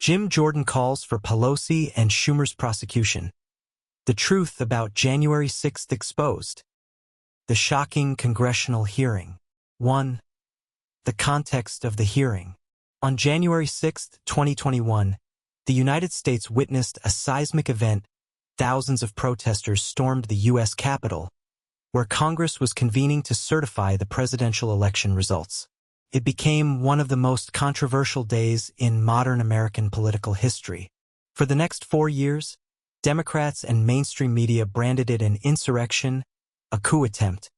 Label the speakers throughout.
Speaker 1: Jim Jordan calls for Pelosi and Schumer's prosecution. The truth about January 6th exposed. The shocking congressional hearing. 1. The context of the hearing. On January 6, 2021, the United States witnessed a seismic event. Thousands of protesters stormed the U.S. Capitol, where Congress was convening to certify the presidential election results. It became one of the most controversial days in modern American political history. For the next 4 years, Democrats and mainstream media branded it an insurrection, a coup attempt,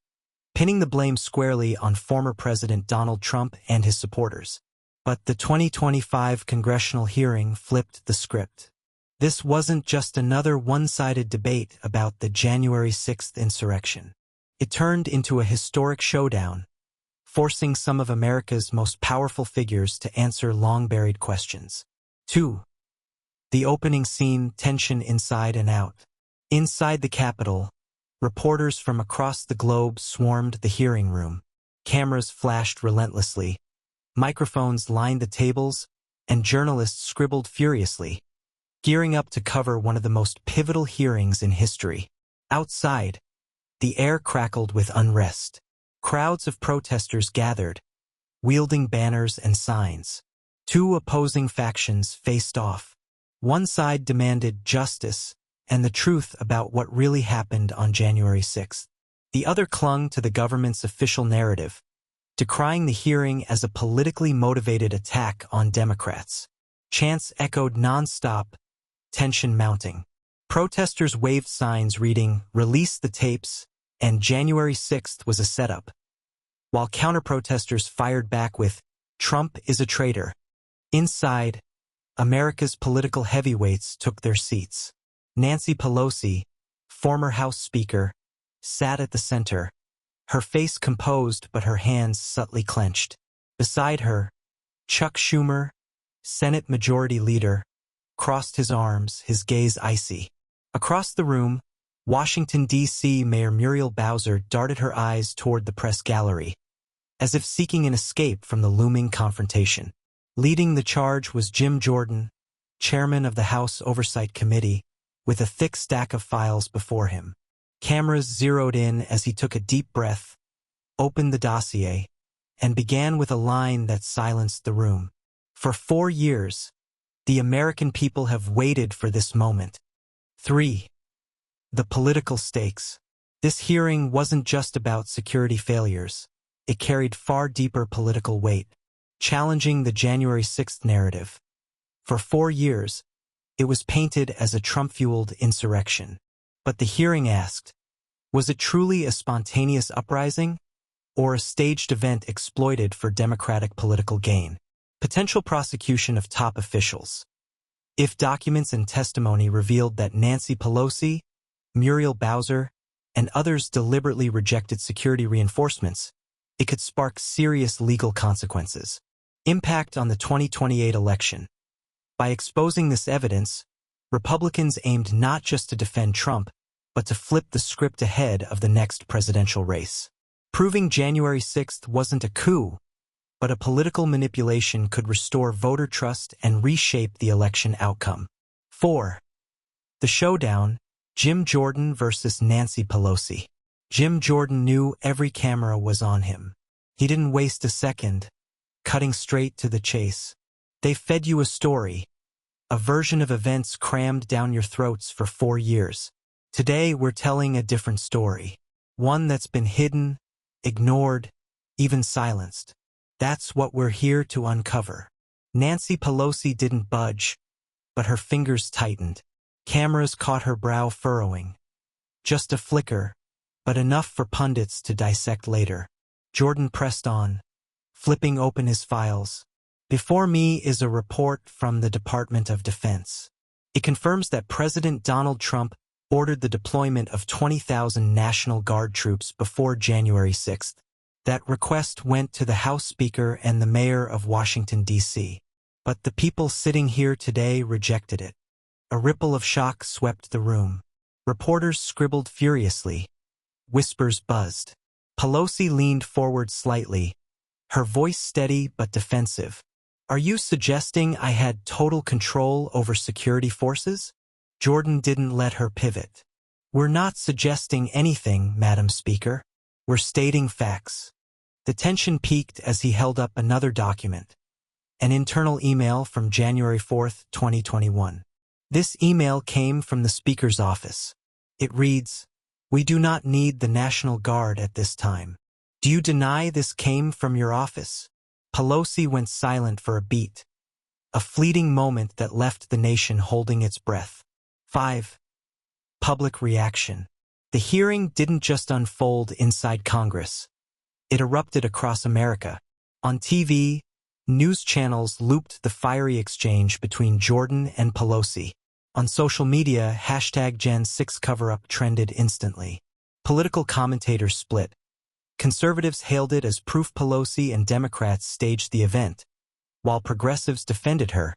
Speaker 1: pinning the blame squarely on former President Donald Trump and his supporters. But the 2025 congressional hearing flipped the script. This wasn't just another one-sided debate about the January 6th insurrection. It turned into a historic showdown, forcing some of America's most powerful figures to answer long-buried questions. 2. The opening scene, tension inside and out. Inside the Capitol, reporters from across the globe swarmed the hearing room. Cameras flashed relentlessly, microphones lined the tables, and journalists scribbled furiously, gearing up to cover one of the most pivotal hearings in history. Outside, the air crackled with unrest. Crowds of protesters gathered, wielding banners and signs. Two opposing factions faced off. One side demanded justice and the truth about what really happened on January 6th. The other clung to the government's official narrative, decrying the hearing as a politically motivated attack on Democrats. Chants echoed non-stop, tension mounting. Protesters waved signs reading, "Release the tapes," and January 6th was a setup, while counter-protesters fired back with, "Trump is a traitor." Inside, America's political heavyweights took their seats. Nancy Pelosi, former House Speaker, sat at the center, her face composed but her hands subtly clenched. Beside her, Chuck Schumer, Senate Majority Leader, crossed his arms, his gaze icy. Across the room, Washington, D.C. Mayor Muriel Bowser darted her eyes toward the press gallery, as if seeking an escape from the looming confrontation. Leading the charge was Jim Jordan, chairman of the House Oversight Committee, with a thick stack of files before him. Cameras zeroed in as he took a deep breath, opened the dossier, and began with a line that silenced the room. For 4 years, the American people have waited for this moment. 3. The political stakes. This hearing wasn't just about security failures. It carried far deeper political weight, challenging the January 6th narrative. For 4 years, it was painted as a Trump-fueled insurrection. But the hearing asked, was it truly a spontaneous uprising, or a staged event exploited for Democratic political gain? Potential prosecution of top officials. If documents and testimony revealed that Nancy Pelosi, Muriel Bowser, and others deliberately rejected security reinforcements, it could spark serious legal consequences. Impact on the 2028 election. By exposing this evidence, Republicans aimed not just to defend Trump, but to flip the script ahead of the next presidential race. Proving January 6th wasn't a coup, but a political manipulation could restore voter trust and reshape the election outcome. 4. The showdown, Jim Jordan versus Nancy Pelosi. Jim Jordan knew every camera was on him. He didn't waste a second, cutting straight to the chase. They fed you a story, a version of events crammed down your throats for 4 years. Today we're telling a different story, one that's been hidden, ignored, even silenced. That's what we're here to uncover. Nancy Pelosi didn't budge, but her fingers tightened. Cameras caught her brow furrowing. Just a flicker, but enough for pundits to dissect later. Jordan pressed on, flipping open his files. Before me is a report from the Department of Defense. It confirms that President Donald Trump ordered the deployment of 20,000 National Guard troops before January 6th. That request went to the House Speaker and the Mayor of Washington, D.C. But the people sitting here today rejected it. A ripple of shock swept the room. Reporters scribbled furiously. Whispers buzzed. Pelosi leaned forward slightly, her voice steady but defensive. Are you suggesting I had total control over security forces? Jordan didn't let her pivot. We're not suggesting anything, Madam Speaker. We're stating facts. The tension peaked as he held up another document. An internal email from January 4, 2021. This email came from the Speaker's office. It reads, "We do not need the National Guard at this time. Do you deny this came from your office?" Pelosi went silent for a beat. A fleeting moment that left the nation holding its breath. 5. Public reaction. The hearing didn't just unfold inside Congress. It erupted across America. On TV, news channels looped the fiery exchange between Jordan and Pelosi. On social media, #Gen6 cover-up trended instantly. Political commentators split. Conservatives hailed it as proof Pelosi and Democrats staged the event, while progressives defended her,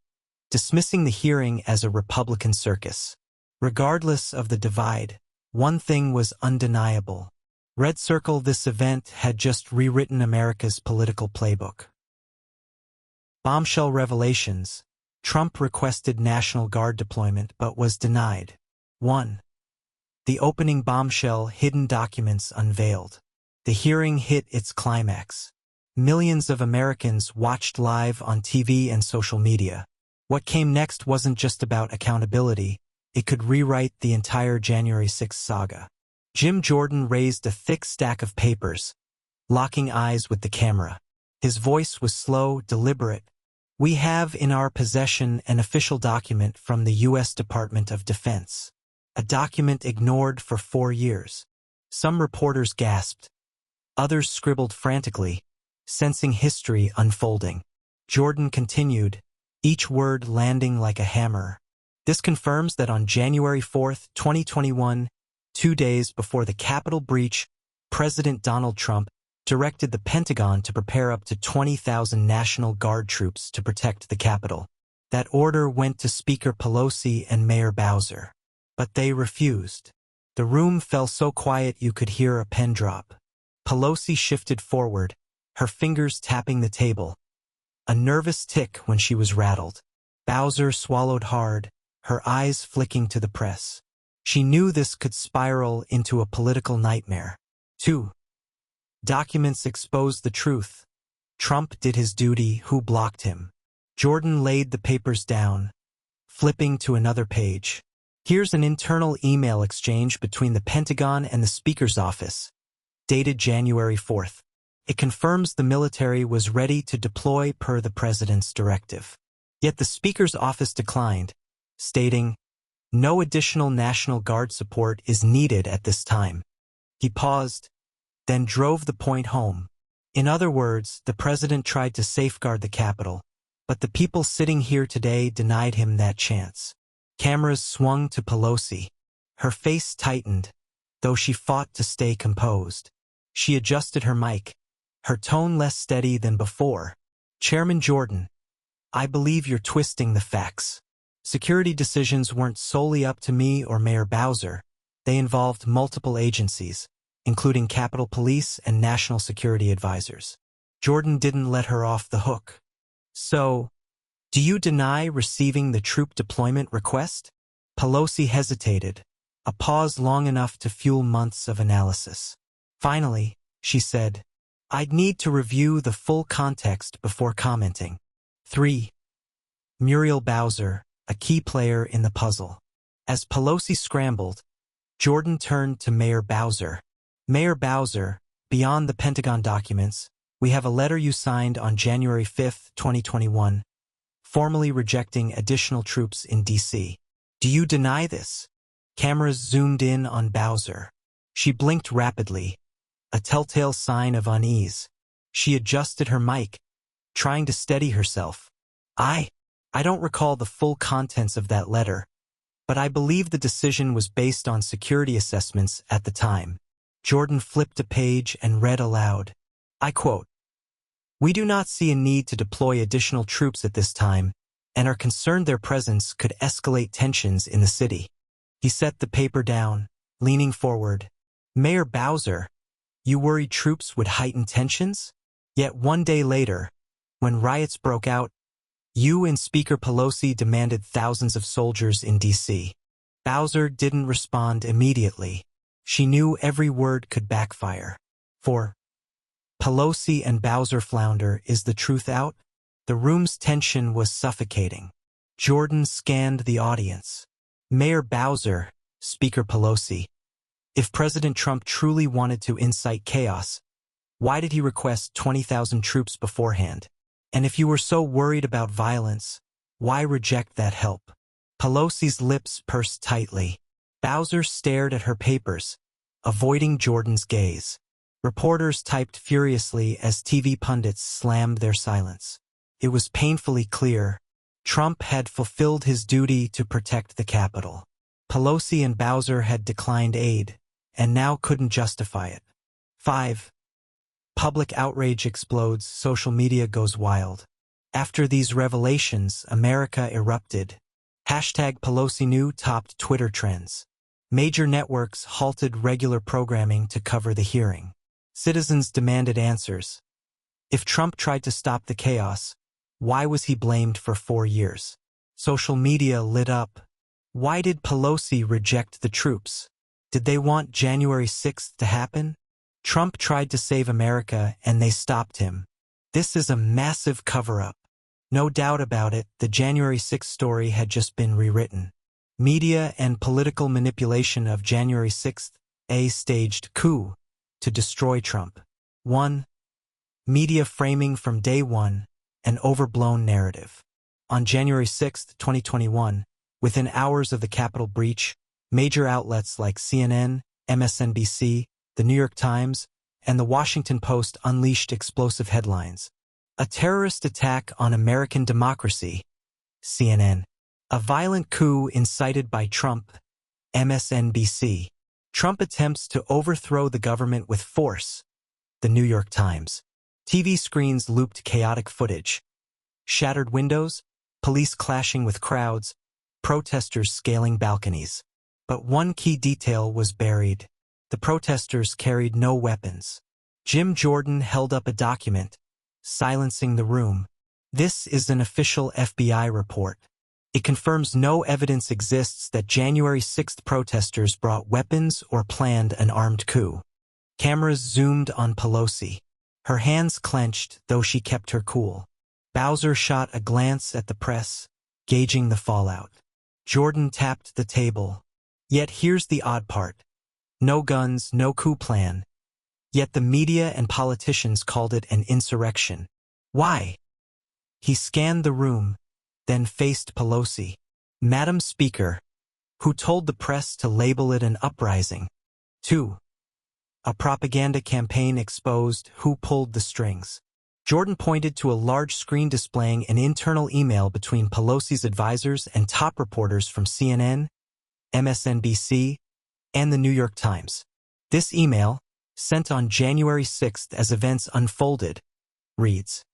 Speaker 1: dismissing the hearing as a Republican circus. Regardless of the divide, one thing was undeniable. Red Circle, this event had just rewritten America's political playbook. Bombshell revelations. Trump requested National Guard deployment but was denied. 1. The opening bombshell, hidden documents unveiled. The hearing hit its climax. Millions of Americans watched live on TV and social media. What came next wasn't just about accountability. It could rewrite the entire January 6th saga. Jim Jordan raised a thick stack of papers, locking eyes with the camera. His voice was slow, deliberate. "We have in our possession an official document from the U.S. Department of Defense. A document ignored for 4 years." Some reporters gasped. Others scribbled frantically, sensing history unfolding. Jordan continued, each word landing like a hammer. "This confirms that on January 4, 2021, 2 days before the Capitol breach, President Donald Trump directed the Pentagon to prepare up to 20,000 National Guard troops to protect the Capitol. That order went to Speaker Pelosi and Mayor Bowser. But they refused. The room fell so quiet you could hear a pen drop. Pelosi shifted forward, her fingers tapping the table. A nervous tick when she was rattled. Bowser swallowed hard, her eyes flicking to the press. She knew this could spiral into a political nightmare. 2. Documents exposed the truth. Trump did his duty, who blocked him? Jordan laid the papers down, flipping to another page. Here's an internal email exchange between the Pentagon and the Speaker's office, dated January 4th. It confirms the military was ready to deploy per the President's directive. Yet the Speaker's office declined, stating, "No additional National Guard support is needed at this time." He paused, then drove the point home. In other words, the President tried to safeguard the Capitol, but the people sitting here today denied him that chance. Cameras swung to Pelosi. Her face tightened, though she fought to stay composed. She adjusted her mic, her tone less steady than before. "Chairman Jordan, I believe you're twisting the facts. Security decisions weren't solely up to me or Mayor Bowser. They involved multiple agencies, including Capitol Police and National Security Advisors." Jordan didn't let her off the hook. "So, do you deny receiving the troop deployment request?" Pelosi hesitated, a pause long enough to fuel months of analysis. Finally, she said, "I'd need to review the full context before commenting." 3. Muriel Bowser, a key player in the puzzle. As Pelosi scrambled, Jordan turned to Mayor Bowser. "Mayor Bowser, beyond the Pentagon documents, we have a letter you signed on January 5, 2021, formally rejecting additional troops in D.C. Do you deny this?" Cameras zoomed in on Bowser. She blinked rapidly, a telltale sign of unease. She adjusted her mic, trying to steady herself. I don't recall the full contents of that letter, but I believe the decision was based on security assessments at the time." Jordan flipped a page and read aloud. I quote, "We do not see a need to deploy additional troops at this time and are concerned their presence could escalate tensions in the city." He set the paper down, leaning forward. "Mayor Bowser, you worried troops would heighten tensions? Yet 1 day later, when riots broke out, You and Speaker Pelosi demanded thousands of soldiers in D.C. Bowser didn't respond immediately. She knew every word could backfire. 4. Pelosi and Bowser flounder. Is the truth out? The room's tension was suffocating. Jordan scanned the audience. Mayor Bowser, Speaker Pelosi. If President Trump truly wanted to incite chaos, why did he request 20,000 troops beforehand? And if you were so worried about violence, why reject that help? Pelosi's lips pursed tightly. Bowser stared at her papers, avoiding Jordan's gaze. Reporters typed furiously as TV pundits slammed their silence. It was painfully clear. Trump had fulfilled his duty to protect the Capitol. Pelosi and Bowser had declined aid, and now couldn't justify it. 5. Public outrage explodes. Social media goes wild. After these revelations, America erupted. #PelosiKnew topped Twitter trends. Major networks halted regular programming to cover the hearing. Citizens demanded answers. If Trump tried to stop the chaos, why was he blamed for 4 years? Social media lit up. Why did Pelosi reject the troops? Did they want January 6th to happen? Trump tried to save America and they stopped him. This is a massive cover-up. No doubt about it, the January 6th story had just been rewritten. Media and political manipulation of January 6th, a staged coup to destroy Trump. 1. Media framing from day one, an overblown narrative. On January 6, 2021, within hours of the Capitol breach, major outlets like CNN, MSNBC, The New York Times, and The Washington Post unleashed explosive headlines. A terrorist attack on American democracy, CNN. A violent coup incited by Trump, MSNBC. Trump attempts to overthrow the government with force, The New York Times. TV screens looped chaotic footage. Shattered windows, police clashing with crowds, protesters scaling balconies. But one key detail was buried. The protesters carried no weapons. Jim Jordan held up a document, silencing the room. This is an official FBI report. It confirms no evidence exists that January 6th protesters brought weapons or planned an armed coup. Cameras zoomed on Pelosi. Her hands clenched, though she kept her cool. Bowser shot a glance at the press, gauging the fallout. Jordan tapped the table. Yet here's the odd part. No guns, no coup plan. Yet the media and politicians called it an insurrection. Why? He scanned the room, then faced Pelosi. Madam Speaker, who told the press to label it an uprising. 2. A propaganda campaign exposed who pulled the strings. Jordan pointed to a large screen displaying an internal email between Pelosi's advisors and top reporters from CNN, MSNBC, and The New York Times. This email, sent on January 6th as events unfolded, reads,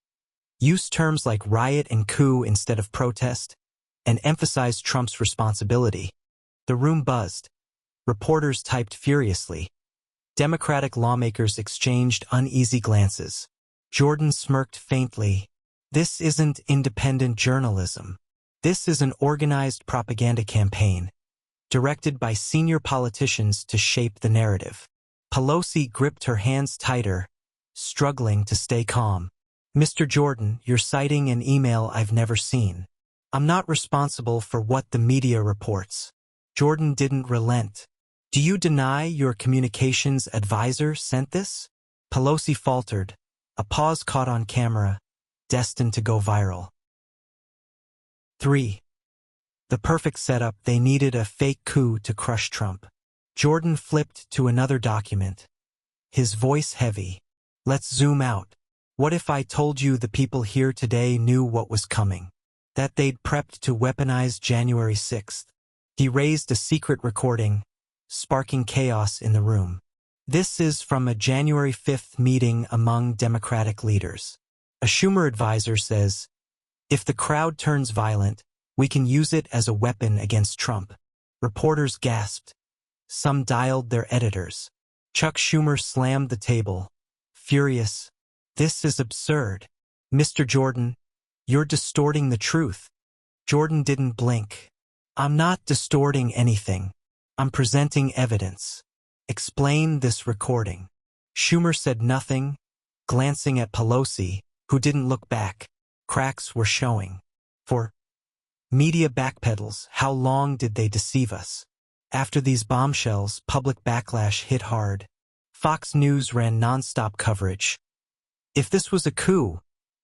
Speaker 1: "Use terms like riot and coup instead of protest, and emphasize Trump's responsibility." The room buzzed. Reporters typed furiously. Democratic lawmakers exchanged uneasy glances. Jordan smirked faintly. This isn't independent journalism. This is an organized propaganda campaign, directed by senior politicians to shape the narrative. Pelosi gripped her hands tighter, struggling to stay calm. Mr. Jordan, you're citing an email I've never seen. I'm not responsible for what the media reports. Jordan didn't relent. Do you deny your communications advisor sent this? Pelosi faltered, a pause caught on camera, destined to go viral. 3. The perfect setup. They needed a fake coup to crush Trump. Jordan flipped to another document, his voice heavy. Let's zoom out. What if I told you the people here today knew what was coming? That they'd prepped to weaponize January 6th. He raised a secret recording, sparking chaos in the room. This is from a January 5th meeting among Democratic leaders. A Schumer advisor says, "If the crowd turns violent, we can use it as a weapon against Trump." Reporters gasped. Some dialed their editors. Chuck Schumer slammed the table, furious. This is absurd. Mr. Jordan, "You're distorting the truth." Jordan didn't blink. "I'm not distorting anything. I'm presenting evidence. Explain this recording." Schumer said nothing, glancing at Pelosi, who didn't look back. Cracks were showing. For media backpedals, how long did they deceive us? After these bombshells, public backlash hit hard. Fox News ran nonstop coverage. If this was a coup,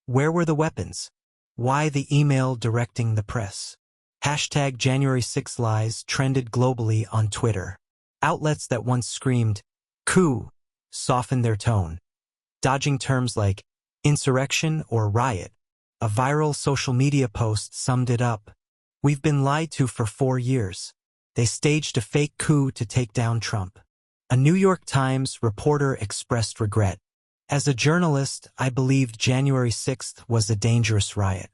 Speaker 1: where were the weapons? Why the email directing the press? Hashtag January 6 lies trended globally on Twitter. Outlets that once screamed, "coup," softened their tone, dodging terms like insurrection or riot. A viral social media post summed it up. "We've been lied to for 4 years. They staged a fake coup to take down Trump." A New York Times reporter expressed regret. "As a journalist, I believed January 6th was a dangerous riot.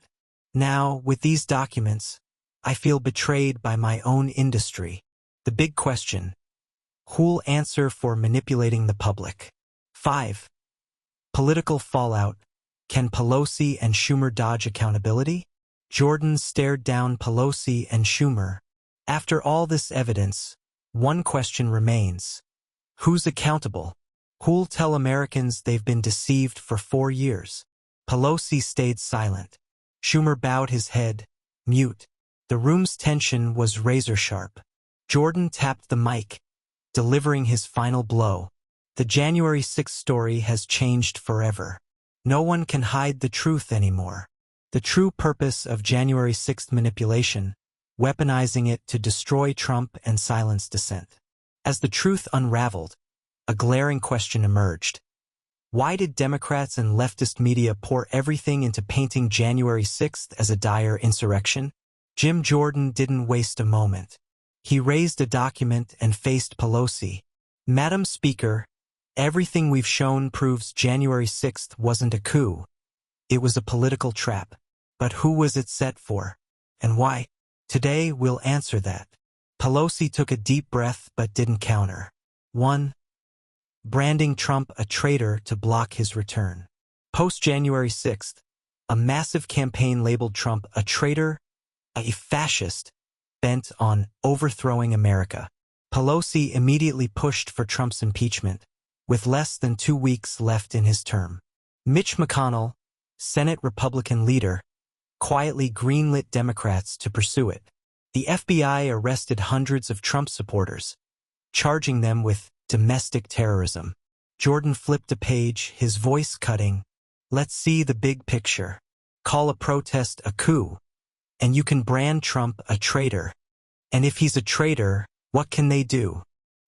Speaker 1: Now, with these documents, I feel betrayed by my own industry." The big question: who'll answer for manipulating the public? 5. Political fallout. Can Pelosi and Schumer dodge accountability? Jordan stared down Pelosi and Schumer. After all this evidence, one question remains. Who's accountable? Who'll tell Americans they've been deceived for 4 years? Pelosi stayed silent. Schumer bowed his head, mute. The room's tension was razor-sharp. Jordan tapped the mic, delivering his final blow. The January 6 story has changed forever. No one can hide the truth anymore. The true purpose of January 6 manipulation, weaponizing it to destroy Trump and silence dissent. As the truth unraveled, a glaring question emerged. Why did Democrats and leftist media pour everything into painting January 6 as a dire insurrection? Jim Jordan didn't waste a moment. He raised a document and faced Pelosi. "Madam Speaker, everything we've shown proves January 6 wasn't a coup. It was a political trap. But who was it set for? And why? Today we'll answer that." Pelosi took a deep breath but didn't counter. 1. Branding Trump a traitor to block his return. Post-January 6, a massive campaign labeled Trump a traitor, a fascist, bent on overthrowing America. Pelosi immediately pushed for Trump's impeachment, with less than 2 weeks left in his term. Mitch McConnell, Senate Republican leader, quietly greenlit Democrats to pursue it. The FBI arrested hundreds of Trump supporters, charging them with domestic terrorism. Jordan flipped a page, his voice cutting. "Let's see the big picture. Call a protest a coup, and you can brand Trump a traitor. And if he's a traitor, what can they do?"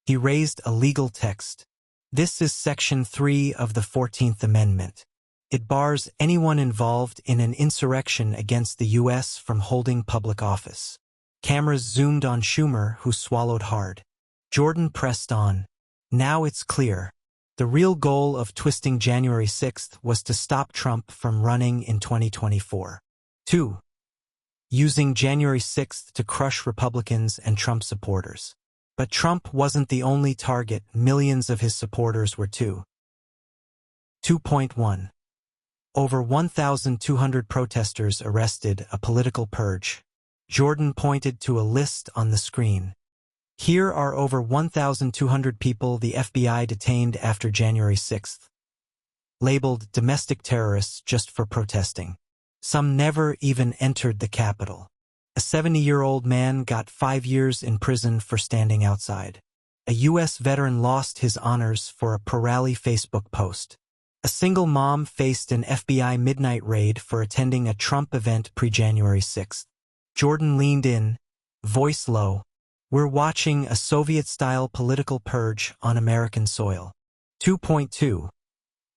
Speaker 1: He raised a legal text. This is Section 3 of the 14th Amendment. It bars anyone involved in an insurrection against the U.S. from holding public office. Cameras zoomed on Schumer, who swallowed hard. Jordan pressed on. Now it's clear. The real goal of twisting January 6 was to stop Trump from running in 2024. 2. Using January 6 to crush Republicans and Trump supporters. But Trump wasn't the only target. Millions of his supporters were too. 2.1. Over 1,200 protesters arrested, a political purge. Jordan pointed to a list on the screen. Here are over 1,200 people the FBI detained after January 6, labeled domestic terrorists just for protesting. Some never even entered the Capitol. A 70-year-old man got 5 years in prison for standing outside. A U.S. veteran lost his honors for a pro-rally Facebook post. A single mom faced an FBI midnight raid for attending a Trump event pre-January 6. Jordan leaned in, voice low. "We're watching a Soviet-style political purge on American soil." 2.2.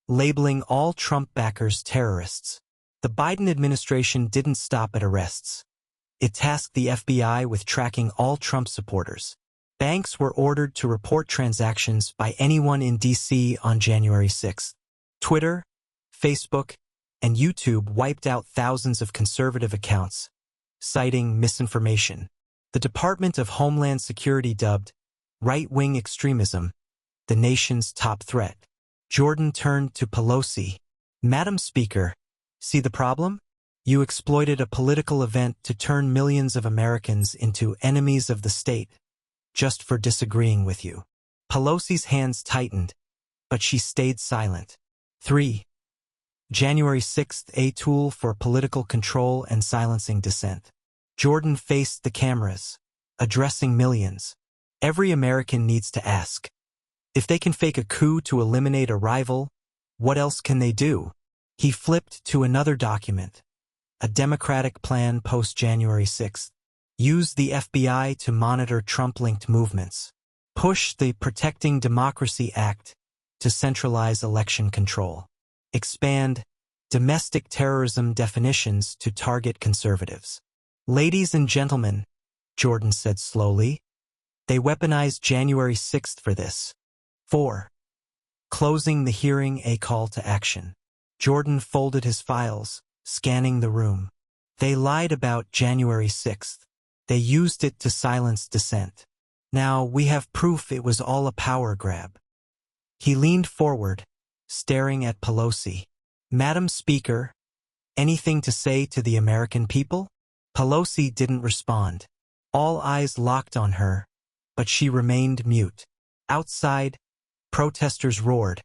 Speaker 1: Labeling all Trump backers terrorists. The Biden administration didn't stop at arrests. It tasked the FBI with tracking all Trump supporters. Banks were ordered to report transactions by anyone in D.C. on January 6. Twitter, Facebook, and YouTube wiped out thousands of conservative accounts, citing misinformation. The Department of Homeland Security dubbed right-wing extremism the nation's top threat. Jordan turned to Pelosi. "Madam Speaker, see the problem? You exploited a political event to turn millions of Americans into enemies of the state, just for disagreeing with you. Pelosi's hands tightened, but she stayed silent. 3. January 6th, a tool for political control and silencing dissent. Jordan faced the cameras, addressing millions. Every American needs to ask, if they can fake a coup to eliminate a rival, what else can they do? He flipped to another document, a Democratic plan post-January 6th. Use the FBI to monitor Trump-linked movements. Push the Protecting Democracy Act to centralize election control. Expand domestic terrorism definitions to target conservatives. Ladies and gentlemen, Jordan said slowly, they weaponized January 6th for this. 4. Closing the hearing, a call to action. Jordan folded his files, scanning the room. They lied about January 6th. They used it to silence dissent. Now we have proof it was all a power grab. He leaned forward, staring at Pelosi. Madam Speaker, anything to say to the American people? Pelosi didn't respond. All eyes locked on her, but she remained mute. Outside, protesters roared,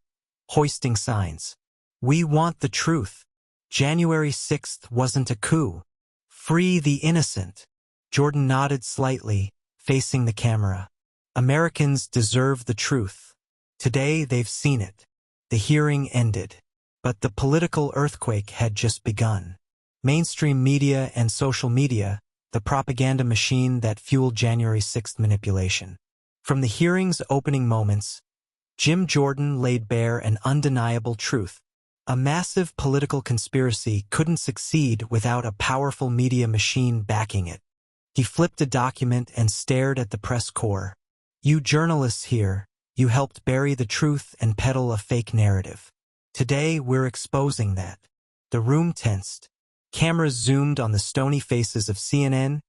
Speaker 1: hoisting signs. We want the truth. January 6th wasn't a coup. Free the innocent. Jordan nodded slightly, facing the camera. Americans deserve the truth. Today they've seen it. The hearing ended. But the political earthquake had just begun. Mainstream media and social media, the propaganda machine that fueled January 6th manipulation. From the hearing's opening moments, Jim Jordan laid bare an undeniable truth. A massive political conspiracy couldn't succeed without a powerful media machine backing it. He flipped a document and stared at the press corps. You journalists here, you helped bury the truth and peddle a fake narrative. Today we're exposing that. The room tensed. Cameras zoomed on the stony faces of CNN,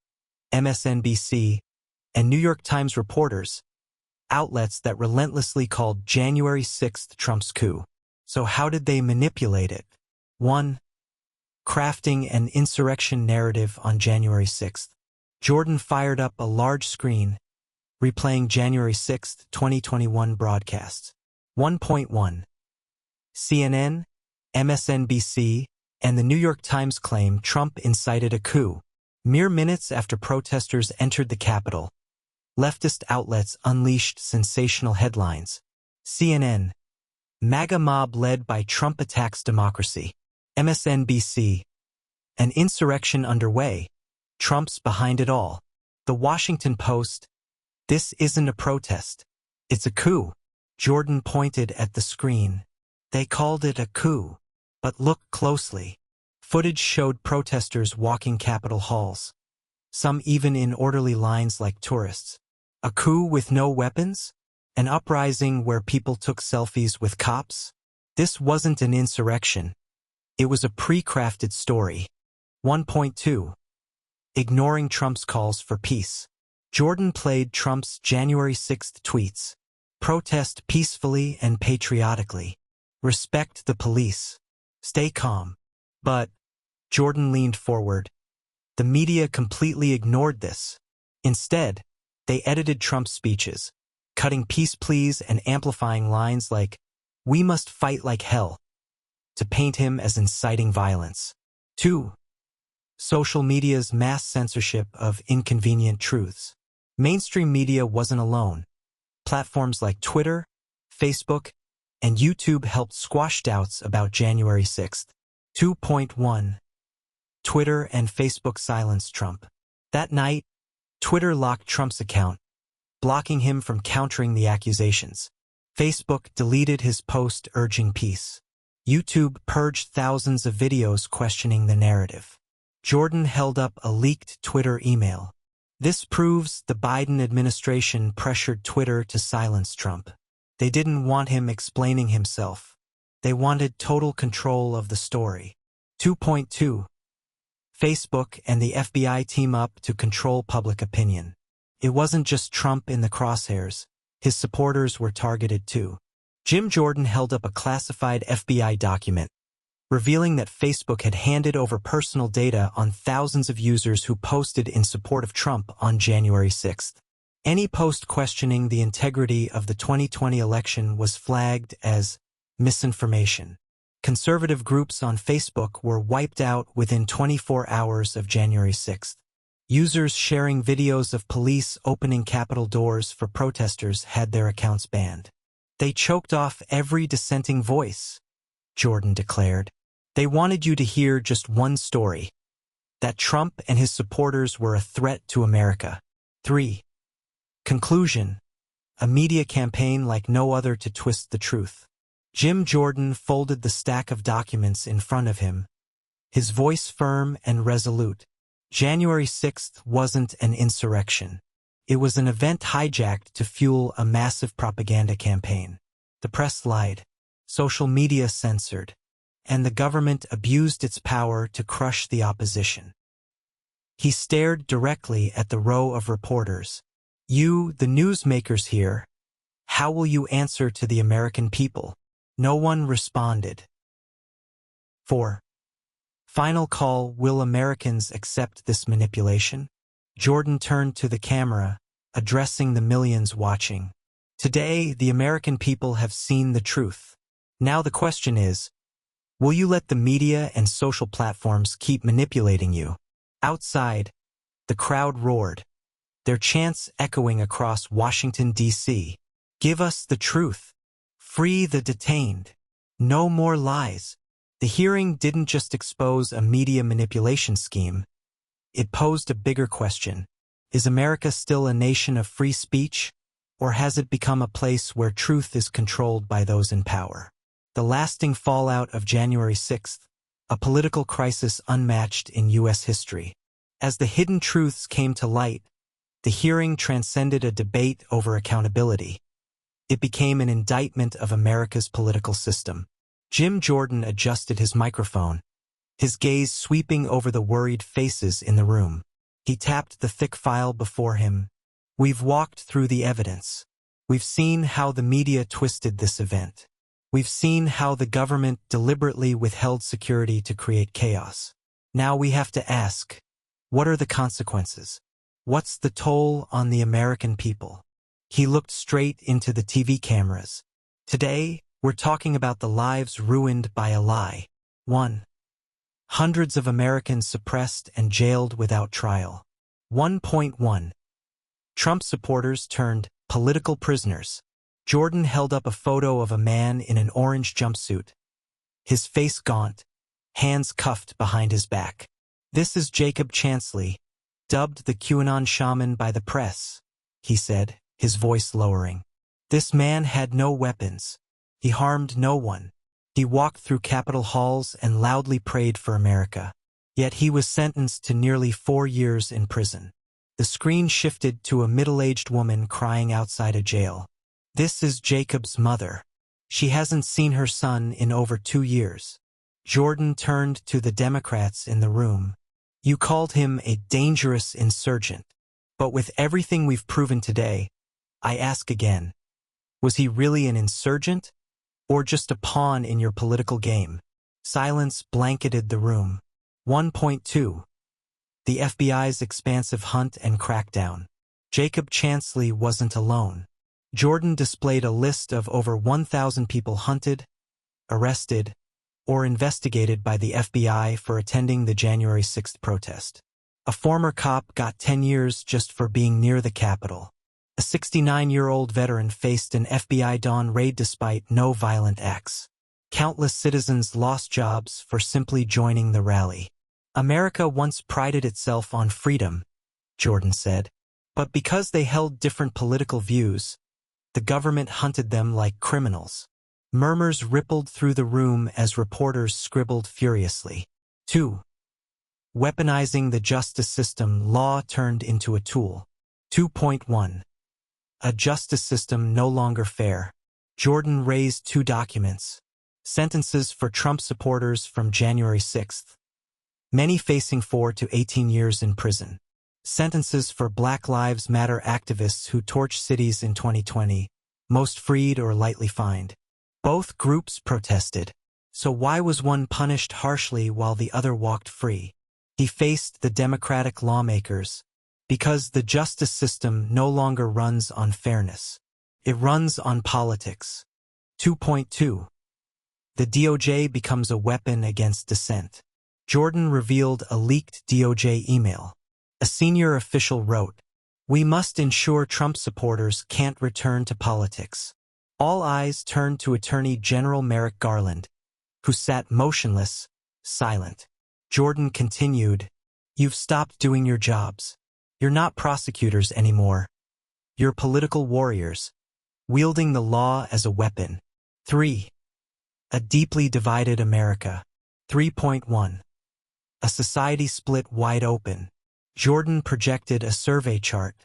Speaker 1: MSNBC, and New York Times reporters, outlets that relentlessly called January 6th Trump's coup. So how did they manipulate it? 1. Crafting an insurrection narrative on January 6th. Jordan fired up a large screen, replaying January 6th, 2021 broadcasts. 1.1. CNN, MSNBC, and the New York Times claim Trump incited a coup. Mere minutes after protesters entered the Capitol, leftist outlets unleashed sensational headlines. CNN, MAGA mob led by Trump attacks democracy. MSNBC, an insurrection underway. Trump's behind it all. The Washington Post, this isn't a protest. It's a coup. Jordan pointed at the screen. They called it a coup. But look closely. Footage showed protesters walking Capitol halls. Some even in orderly lines like tourists. A coup with no weapons? An uprising where people took selfies with cops? This wasn't an insurrection. It was a pre-crafted story. 1.2. Ignoring Trump's calls for peace. Jordan played Trump's January 6th tweets. Protest peacefully and patriotically. Respect the police. Stay calm. But, Jordan leaned forward. The media completely ignored this. Instead, they edited Trump's speeches, cutting peace pleas and amplifying lines like, "We must fight like hell," to paint him as inciting violence. 2. Social media's mass censorship of inconvenient truths. Mainstream media wasn't alone. Platforms like Twitter, Facebook, and YouTube helped squash doubts about January 6th. 2.1. Twitter and Facebook silenced Trump. That night, Twitter locked Trump's account, blocking him from countering the accusations. Facebook deleted his post urging peace. YouTube purged thousands of videos questioning the narrative. Jordan held up a leaked Twitter email. This proves the Biden administration pressured Twitter to silence Trump. They didn't want him explaining himself. They wanted total control of the story. 2.2. Facebook and the FBI team up to control public opinion. It wasn't just Trump in the crosshairs. His supporters were targeted too. Jim Jordan held up a classified FBI document, revealing that Facebook had handed over personal data on thousands of users who posted in support of Trump on January 6th. Any post questioning the integrity of the 2020 election was flagged as misinformation. Conservative groups on Facebook were wiped out within 24 hours of January 6th. Users sharing videos of police opening Capitol doors for protesters had their accounts banned. They choked off every dissenting voice, Jordan declared. They wanted you to hear just one story, that Trump and his supporters were a threat to America. 3. Conclusion: a media campaign like no other to twist the truth. Jim Jordan folded the stack of documents in front of him, his voice firm and resolute. January 6th wasn't an insurrection. It was an event hijacked to fuel a massive propaganda campaign. The press lied, social media censored, and the government abused its power to crush the opposition. He stared directly at the row of reporters. You, the newsmakers here, how will you answer to the American people? No one responded. 4. Final call: will Americans accept this manipulation? Jordan turned to the camera, addressing the millions watching. Today, the American people have seen the truth. Now the question is, will you let the media and social platforms keep manipulating you? Outside, the crowd roared, their chants echoing across Washington, D.C. Give us the truth. Free the detained. No more lies. The hearing didn't just expose a media manipulation scheme. It posed a bigger question. Is America still a nation of free speech, or has it become a place where truth is controlled by those in power? The lasting fallout of January 6th, a political crisis unmatched in U.S. history. As the hidden truths came to light, the hearing transcended a debate over accountability. It became an indictment of America's political system. Jim Jordan adjusted his microphone, his gaze sweeping over the worried faces in the room. He tapped the thick file before him. We've walked through the evidence. We've seen how the media twisted this event. We've seen how the government deliberately withheld security to create chaos. Now we have to ask, what are the consequences? What's the toll on the American people? He looked straight into the TV cameras. Today, we're talking about the lives ruined by a lie. 1. Hundreds of Americans suppressed and jailed without trial. 1.1. Trump supporters turned political prisoners. Jordan held up a photo of a man in an orange jumpsuit, his face gaunt, hands cuffed behind his back. This is Jacob Chansley, dubbed the QAnon shaman by the press, he said, his voice lowering. This man had no weapons. He harmed no one. He walked through Capitol halls and loudly prayed for America. Yet he was sentenced to nearly 4 years in prison. The screen shifted to a middle-aged woman crying outside a jail. This is Jacob's mother. She hasn't seen her son in over 2 years. Jordan turned to the Democrats in the room. You called him a dangerous insurgent. But with everything we've proven today, I ask again, was he really an insurgent? Or just a pawn in your political game? Silence blanketed the room. 1.2. The FBI's expansive hunt and crackdown. Jacob Chansley wasn't alone. Jordan displayed a list of over 1,000 people hunted, arrested, or investigated by the FBI for attending the January 6th protest. A former cop got 10 years just for being near the Capitol. A 69-year-old veteran faced an FBI dawn raid despite no violent acts. Countless citizens lost jobs for simply joining the rally. America once prided itself on freedom, Jordan said. But because they held different political views, the government hunted them like criminals. Murmurs rippled through the room as reporters scribbled furiously. 2. Weaponizing the justice system, law turned into a tool. 2.1. A justice system no longer fair. Jordan raised 2 documents. Sentences for Trump supporters from January 6th. Many facing 4 to 18 years in prison. Sentences for Black Lives Matter activists who torched cities in 2020, most freed or lightly fined. Both groups protested. So why was one punished harshly while the other walked free? He faced the Democratic lawmakers because the justice system no longer runs on fairness. It runs on politics. 2.2. The DOJ becomes a weapon against dissent. Jordan revealed a leaked DOJ email. A senior official wrote, "We must ensure Trump supporters can't return to politics." All eyes turned to Attorney General Merrick Garland, who sat motionless, silent. Jordan continued, "You've stopped doing your jobs. You're not prosecutors anymore. You're political warriors, wielding the law as a weapon." 3. A deeply divided America. 3.1. A society split wide open. Jordan projected a survey chart.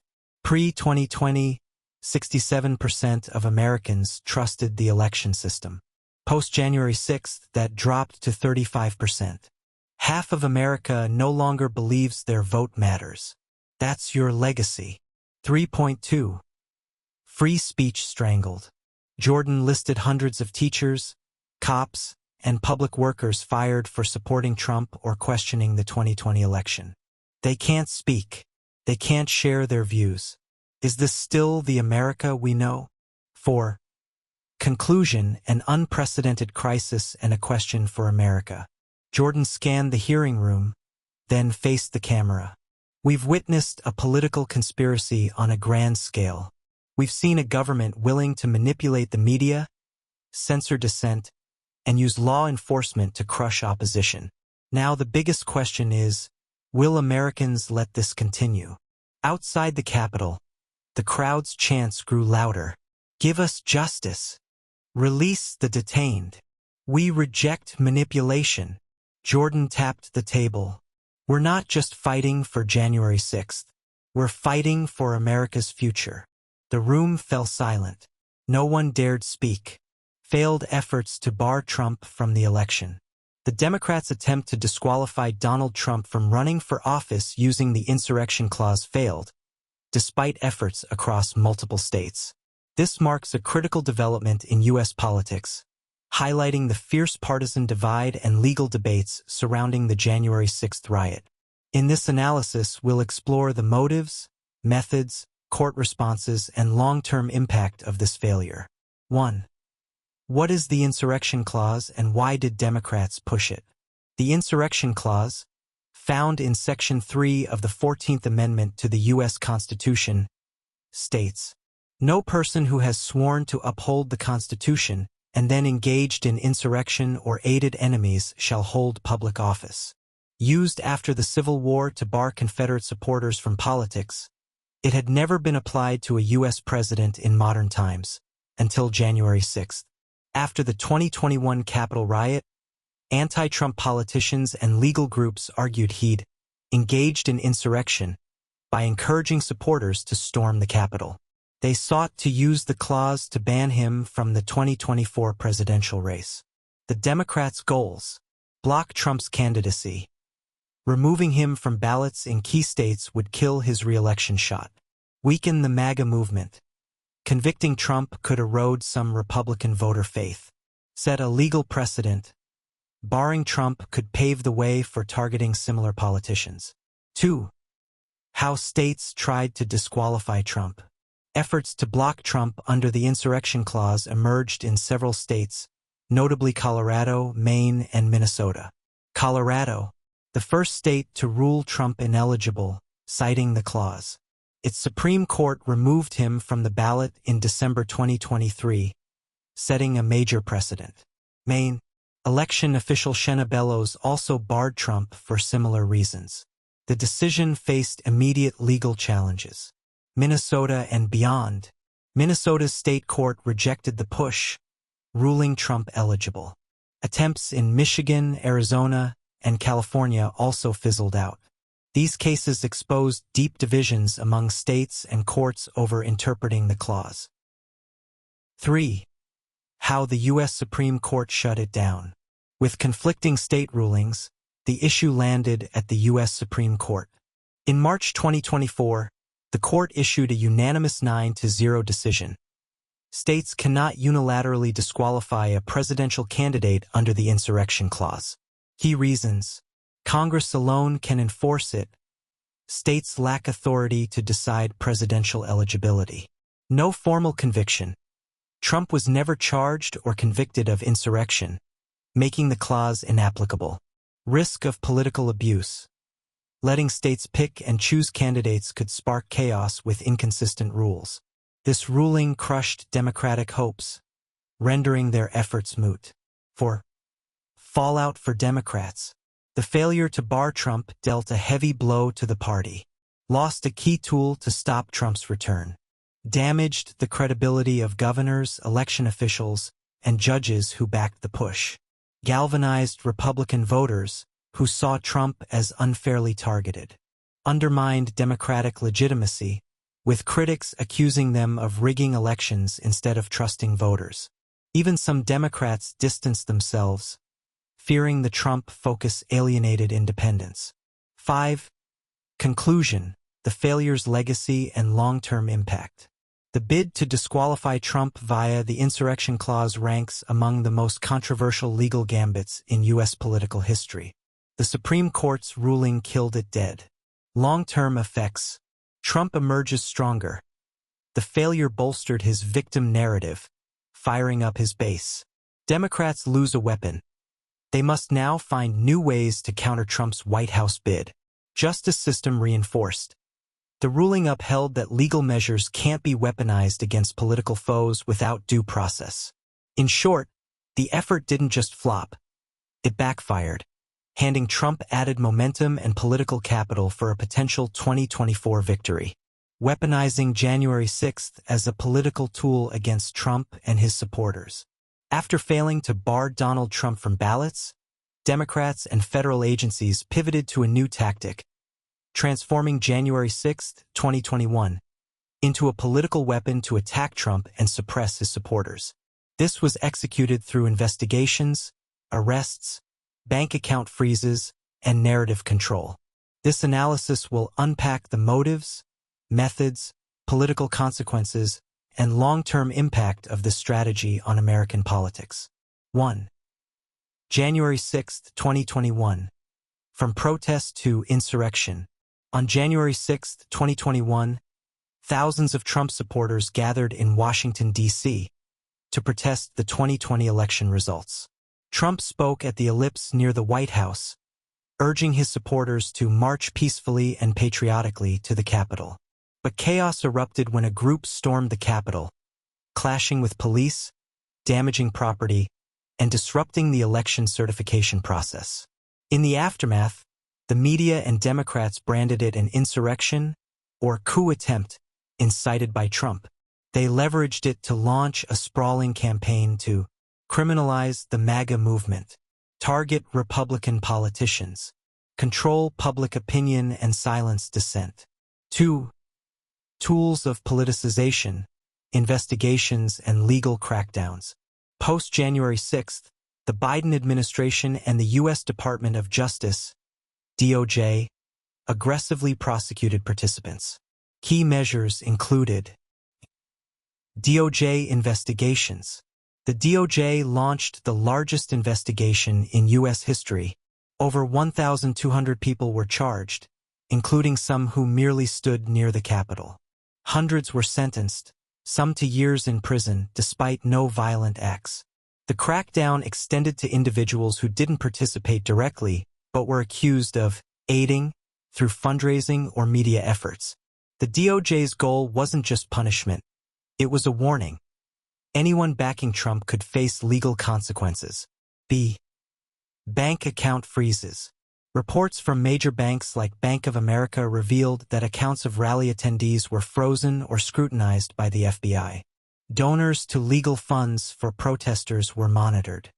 Speaker 1: Pre-2020, 67% of Americans trusted the election system. Post-January 6th, that dropped to 35%. Half of America no longer believes their vote matters. That's your legacy. 3.2. Free speech strangled. Jordan listed hundreds of teachers, cops, and public workers fired for supporting Trump or questioning the 2020 election. They can't speak. They can't share their views. Is this still the America we know? 4. Conclusion, an unprecedented crisis and a question for America. Jordan scanned the hearing room, then faced the camera. We've witnessed a political conspiracy on a grand scale. We've seen a government willing to manipulate the media, censor dissent, and use law enforcement to crush opposition. Now the biggest question is, will Americans let this continue? Outside the Capitol, the crowd's chants grew louder. Give us justice. Release the detained. We reject manipulation. Jordan tapped the table. We're not just fighting for January 6th. We're fighting for America's future. The room fell silent. No one dared speak. Failed efforts to bar Trump from the election. The Democrats' attempt to disqualify Donald Trump from running for office using the insurrection clause failed, despite efforts across multiple states. This marks a critical development in U.S. politics, highlighting the fierce partisan divide and legal debates surrounding the January 6th riot. In this analysis, we'll explore the motives, methods, court responses, and long-term impact of this failure. 1. What is the Insurrection Clause and why did Democrats push it? The Insurrection Clause, found in Section 3 of the 14th Amendment to the U.S. Constitution, states, "No person who has sworn to uphold the Constitution and then engaged in insurrection or aided enemies shall hold public office." Used after the Civil War to bar Confederate supporters from politics, it had never been applied to a U.S. president in modern times, until January 6th. After the 2021 Capitol riot, anti-Trump politicians and legal groups argued he'd engaged in insurrection by encouraging supporters to storm the Capitol. They sought to use the clause to ban him from the 2024 presidential race. The Democrats' goals: block Trump's candidacy. Removing him from ballots in key states would kill his re-election shot. Weaken the MAGA movement. Convicting Trump could erode some Republican voter faith. Set a legal precedent. Barring Trump could pave the way for targeting similar politicians. 2. How states tried to disqualify Trump. Efforts to block Trump under the Insurrection Clause emerged in several states, notably Colorado, Maine, and Minnesota. Colorado, the first state to rule Trump ineligible, citing the clause. Its Supreme Court removed him from the ballot in December 2023, setting a major precedent. Maine, election official Shenna Bellows also barred Trump for similar reasons. The decision faced immediate legal challenges. Minnesota and beyond. Minnesota's state court rejected the push, ruling Trump eligible. Attempts in Michigan, Arizona, and California also fizzled out. These cases exposed deep divisions among states and courts over interpreting the clause. 3. How the U.S. Supreme Court shut it down. With conflicting state rulings, the issue landed at the U.S. Supreme Court. In March 2024, the court issued a unanimous 9-0 decision, States cannot unilaterally disqualify a presidential candidate under the insurrection clause. Key reasons: Congress alone can enforce it. States lack authority to decide presidential eligibility. No formal conviction. Trump was never charged or convicted of insurrection, making the clause inapplicable. Risk of political abuse. Letting states pick and choose candidates could spark chaos with inconsistent rules. This ruling crushed Democratic hopes, rendering their efforts moot. 4. Fallout for Democrats. The failure to bar Trump dealt a heavy blow to the party, lost a key tool to stop Trump's return, damaged the credibility of governors, election officials, and judges who backed the push, galvanized Republican voters who saw Trump as unfairly targeted, undermined Democratic legitimacy, with critics accusing them of rigging elections instead of trusting voters. Even some Democrats distanced themselves, fearing the Trump focus alienated independents. 5. Conclusion: the failure's legacy and long-term impact. The bid to disqualify Trump via the insurrection clause ranks among the most controversial legal gambits in U.S. political history. The Supreme Court's ruling killed it dead. Long-term effects: Trump emerges stronger. The failure bolstered his victim narrative, firing up his base. Democrats lose a weapon. They must now find new ways to counter Trump's White House bid. Justice system reinforced. The ruling upheld that legal measures can't be weaponized against political foes without due process. In short, the effort didn't just flop. It backfired, handing Trump added momentum and political capital for a potential 2024 victory. Weaponizing January 6th as a political tool against Trump and his supporters. After failing to bar Donald Trump from ballots, Democrats and federal agencies pivoted to a new tactic, transforming January 6, 2021, into a political weapon to attack Trump and suppress his supporters. This was executed through investigations, arrests, bank account freezes, and narrative control. This analysis will unpack the motives, methods, political consequences, and long-term impact of this strategy on American politics. 1. January 6, 2021. From protest to insurrection. On January 6, 2021, thousands of Trump supporters gathered in Washington, D.C. to protest the 2020 election results. Trump spoke at the Ellipse near the White House, urging his supporters to march peacefully and patriotically to the Capitol. But chaos erupted when a group stormed the Capitol, clashing with police, damaging property, and disrupting the election certification process. In the aftermath, the media and Democrats branded it an insurrection or coup attempt incited by Trump. They leveraged it to launch a sprawling campaign to criminalize the MAGA movement, target Republican politicians, control public opinion and silence dissent. 2. Tools of politicization, investigations, and legal crackdowns. Post-January 6th, the Biden administration and the U.S. Department of Justice, DOJ, aggressively prosecuted participants. Key measures included DOJ investigations. The DOJ launched the largest investigation in U.S. history. Over 1,200 people were charged, including some who merely stood near the Capitol. Hundreds were sentenced, some to years in prison, despite no violent acts. The crackdown extended to individuals who didn't participate directly, but were accused of aiding through fundraising or media efforts. The DOJ's goal wasn't just punishment. It was a warning. Anyone backing Trump could face legal consequences. B. Bank account freezes. Reports from major banks like Bank of America revealed that accounts of rally attendees were frozen or scrutinized by the FBI. Donors to legal funds for protesters were monitored.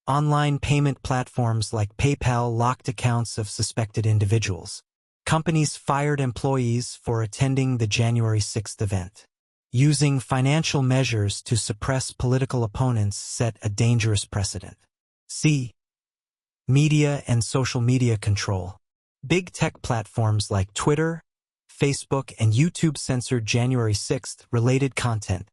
Speaker 1: Online payment platforms like PayPal locked accounts of suspected individuals. Companies fired employees for attending the January 6th event. Using financial measures to suppress political opponents set a dangerous precedent. C. Media and social media control. Big tech platforms like Twitter, Facebook, and YouTube censored January 6th related content,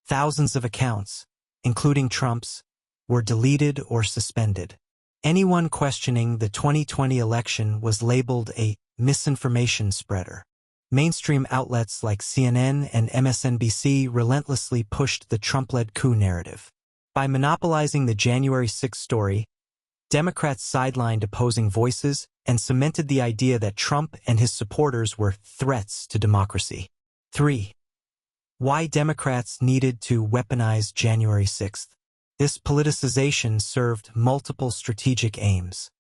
Speaker 1: Thousands of accounts, including Trump's, were deleted or suspended. Anyone questioning the 2020 election was labeled a misinformation spreader. Mainstream outlets like CNN and MSNBC relentlessly pushed the Trump-led coup narrative. By monopolizing the January 6 story, Democrats sidelined opposing voices and cemented the idea that Trump and his supporters were threats to democracy. 3. Why Democrats needed to weaponize January 6. This politicization served multiple strategic aims.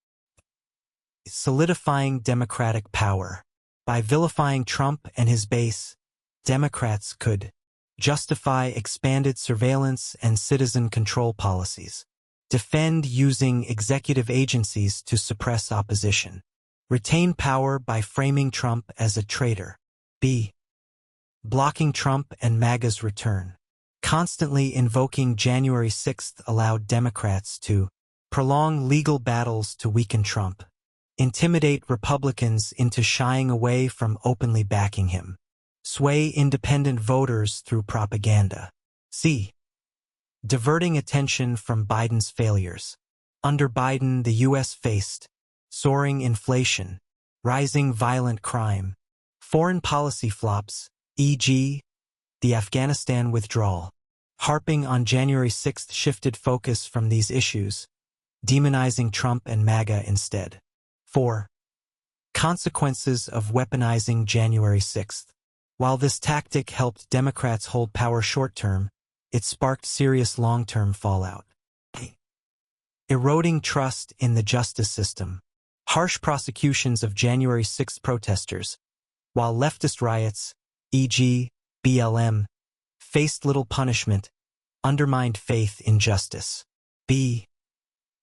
Speaker 1: Solidifying Democratic power. By vilifying Trump and his base, Democrats could justify expanded surveillance and citizen control policies, defend using executive agencies to suppress opposition, retain power by framing Trump as a traitor. B. Blocking Trump and MAGA's return. Constantly invoking January 6 allowed Democrats to prolong legal battles to weaken Trump, intimidate Republicans into shying away from openly backing him, sway independent voters through propaganda. C. Diverting attention from Biden's failures. Under Biden, the U.S. faced soaring inflation, rising violent crime, foreign policy flops, e.g., the Afghanistan withdrawal. Harping on January 6 shifted focus from these issues, demonizing Trump and MAGA instead. 4. Consequences of weaponizing January 6. While this tactic helped Democrats hold power short-term, it sparked serious long-term fallout. Eroding trust in the justice system. Harsh prosecutions of January 6 protesters, while leftist riots, e.g., BLM, faced little punishment, undermined faith in justice. B.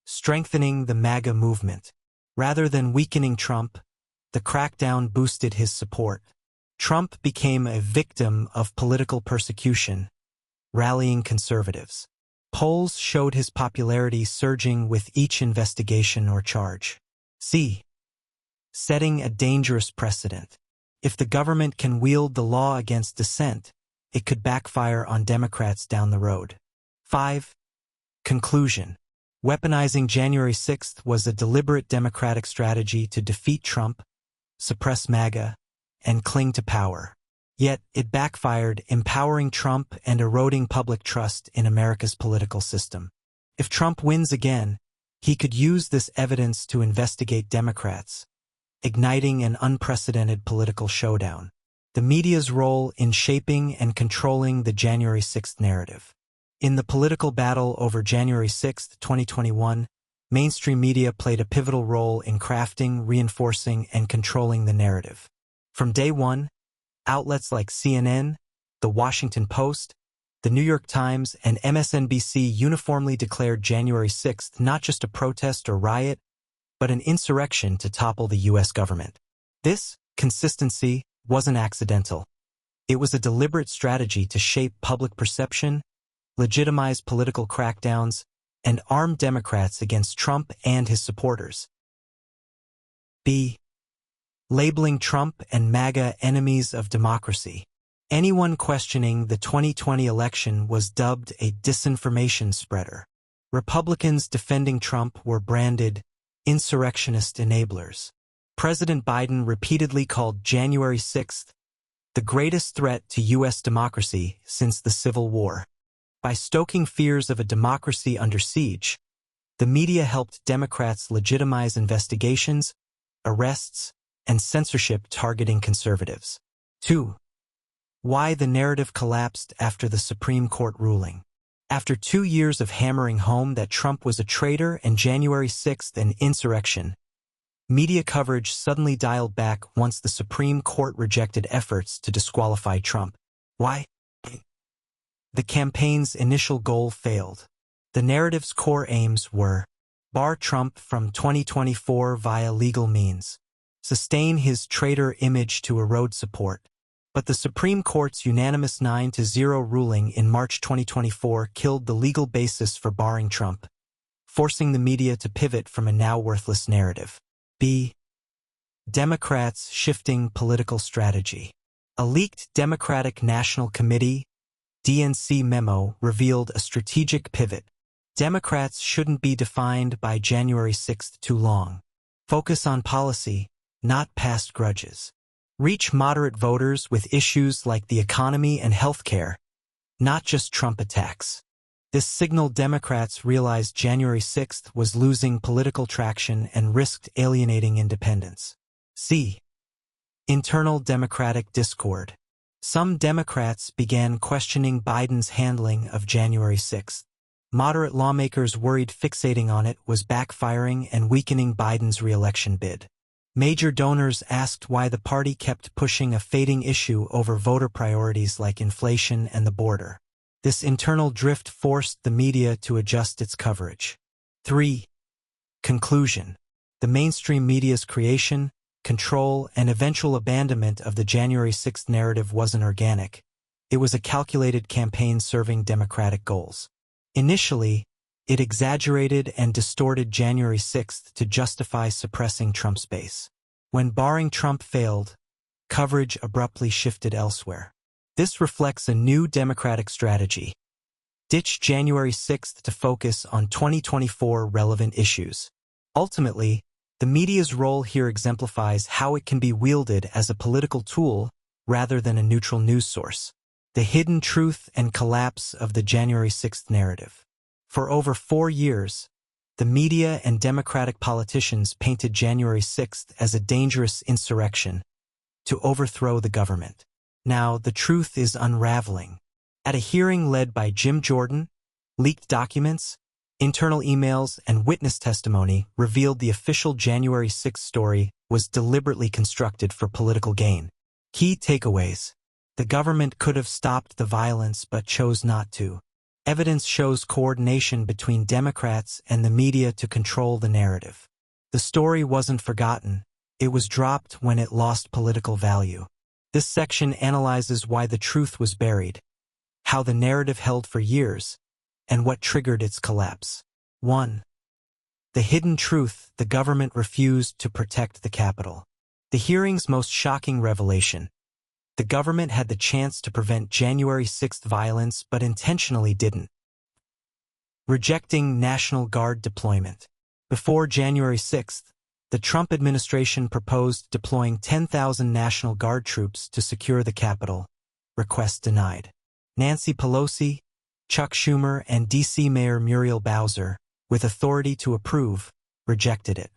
Speaker 1: Strengthening the MAGA movement. Rather than weakening Trump, the crackdown boosted his support. Trump became a victim of political persecution, rallying conservatives. Polls showed his popularity surging with each investigation or charge. C. Setting a dangerous precedent. If the government can wield the law against dissent, it could backfire on Democrats down the road. 5. Conclusion. Weaponizing January 6 was a deliberate Democratic strategy to defeat Trump, suppress MAGA, and cling to power. Yet, it backfired, empowering Trump and eroding public trust in America's political system. If Trump wins again, he could use this evidence to investigate Democrats, igniting an unprecedented political showdown. The media's role in shaping and controlling the January 6 narrative. In the political battle over January 6, 2021, mainstream media played a pivotal role in crafting, reinforcing, and controlling the narrative. From day one, outlets like CNN, The Washington Post, The New York Times, and MSNBC uniformly declared January 6 not just a protest or riot, but an insurrection to topple the U.S. government. This consistency wasn't accidental. It was a deliberate strategy to shape public perception, legitimize political crackdowns, and arm Democrats against Trump and his supporters. B. Labeling Trump and MAGA enemies of democracy. Anyone questioning the 2020 election was dubbed a disinformation spreader. Republicans defending Trump were branded insurrectionist enablers. President Biden repeatedly called January 6 the greatest threat to U.S. democracy since the Civil War. By stoking fears of a democracy under siege, the media helped Democrats legitimize investigations, arrests, and censorship targeting conservatives. 2. Why the narrative collapsed after the Supreme Court ruling. After 2 years of hammering home that Trump was a traitor and January 6 an insurrection, media coverage suddenly dialed back once the Supreme Court rejected efforts to disqualify Trump. Why? The campaign's initial goal failed. The narrative's core aims were bar Trump from 2024 via legal means, sustain his traitor image to erode support. But the Supreme Court's unanimous 9-0 ruling in March 2024 killed the legal basis for barring Trump, forcing the media to pivot from a now worthless narrative. B. Democrats shifting political strategy. A leaked Democratic National Committee, DNC memo revealed a strategic pivot. Democrats shouldn't be defined by January 6th too long. Focus on policy, not past grudges. Reach moderate voters with issues like the economy and healthcare, not just Trump attacks. This signaled Democrats realized January 6th was losing political traction and risked alienating independents. C. Internal Democratic discord. Some Democrats began questioning Biden's handling of January 6th. Moderate lawmakers worried fixating on it was backfiring and weakening Biden's re-election bid. Major donors asked why the party kept pushing a fading issue over voter priorities like inflation and the border. This internal drift forced the media to adjust its coverage. 3. Conclusion. The mainstream media's creation, control, and eventual abandonment of the January 6th narrative wasn't organic. It was a calculated campaign serving Democratic goals. Initially, it exaggerated and distorted January 6th to justify suppressing Trump's base. When barring Trump failed, coverage abruptly shifted elsewhere. This reflects a new Democratic strategy. Ditch January 6th to focus on 2024 relevant issues. Ultimately, the media's role here exemplifies how it can be wielded as a political tool rather than a neutral news source. The hidden truth and collapse of the January 6th narrative. For over 4 years, the media and Democratic politicians painted January 6th as a dangerous insurrection to overthrow the government. Now, the truth is unraveling. At a hearing led by Jim Jordan, leaked documents, internal emails, and witness testimony revealed the official January 6th story was deliberately constructed for political gain. Key takeaways. The government could have stopped the violence but chose not to. Evidence shows coordination between Democrats and the media to control the narrative. The story wasn't forgotten. It was dropped when it lost political value. This section analyzes why the truth was buried, how the narrative held for years, and what triggered its collapse. 1. The hidden truth: the government refused to protect the Capitol. The hearing's most shocking revelation. The government had the chance to prevent January 6th violence but intentionally didn't. Rejecting National Guard deployment. Before January 6th, the Trump administration proposed deploying 10,000 National Guard troops to secure the Capitol. Request denied. Nancy Pelosi, Chuck Schumer, and D.C. Mayor Muriel Bowser, with authority to approve, rejected it.